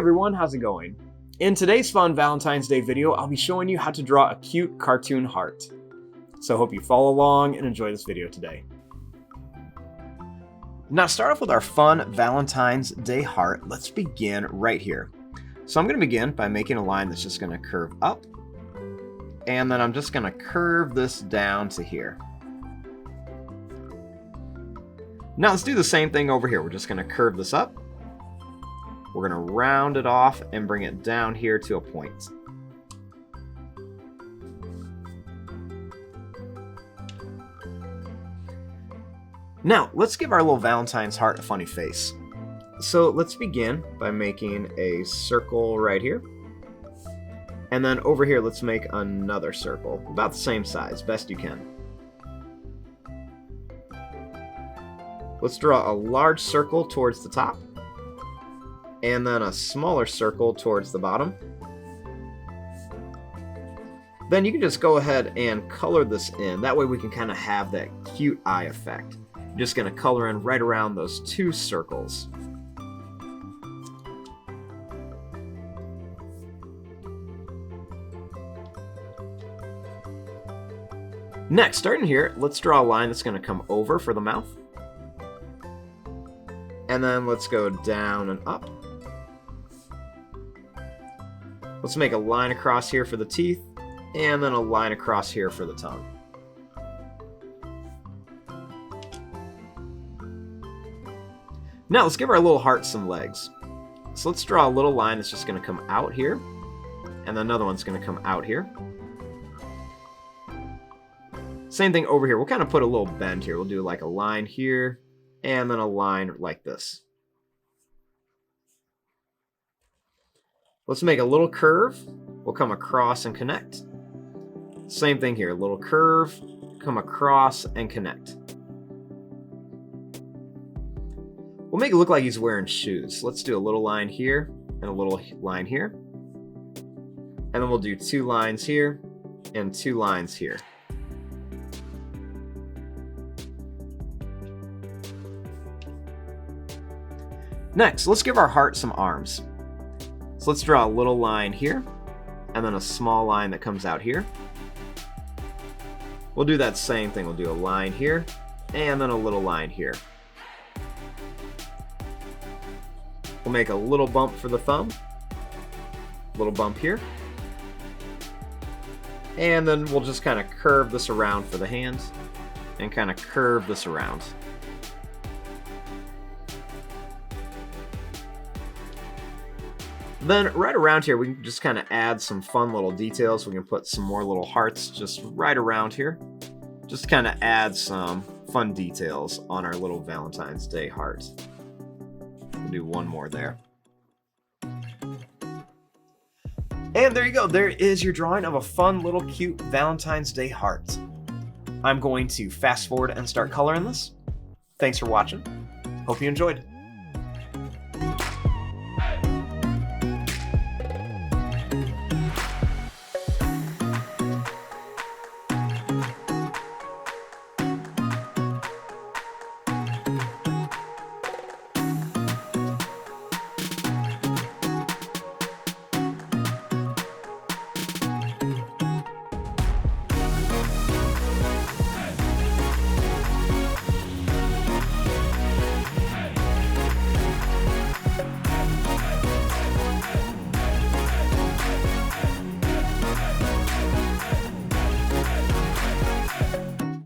everyone, how's it going? In today's fun Valentine's Day video, I'll be showing you how to draw a cute cartoon heart. So I hope you follow along and enjoy this video today. Now to start off with our fun Valentine's Day heart, let's begin right here. So I'm going to begin by making a line that's just going to curve up. And then I'm just going to curve this down to here. Now let's do the same thing over here. We're just going to curve this up. We're going to round it off and bring it down here to a point. Now, let's give our little Valentine's heart a funny face. So let's begin by making a circle right here. And then over here, let's make another circle, about the same size, best you can. Let's draw a large circle towards the top. And then a smaller circle towards the bottom. Then you can just go ahead and color this in. That way we can kind of have that cute eye effect. I'm just going to color in right around those two circles. Next, starting here, let's draw a line that's going to come over for the mouth. And then let's go down and up. Let's make a line across here for the teeth, and then a line across here for the tongue. Now let's give our little heart some legs. So let's draw a little line that's just going to come out here, and then another one's going to come out here. Same thing over here. We'll kind of put a little bend here. We'll do like a line here, and then a line like this. Let's make a little curve. We'll come across and connect. Same thing here. A little curve, come across and connect. We'll make it look like he's wearing shoes. Let's do a little line here and a little line here. And then we'll do two lines here and two lines here. Next, let's give our heart some arms. So let's draw a little line here, and then a small line that comes out here. We'll do that same thing. We'll do a line here, and then a little line here. We'll make a little bump for the thumb, little bump here. And then we'll just kind of curve this around for the hands, and kind of curve this around. Then right around here, we can just kind of add some fun little details. We can put some more little hearts just right around here. Just kind of add some fun details on our little Valentine's Day heart. We'll do one more there. And there you go. There is your drawing of a fun little cute Valentine's Day heart. I'm going to fast forward and start coloring this. Thanks for watching. Hope you enjoyed.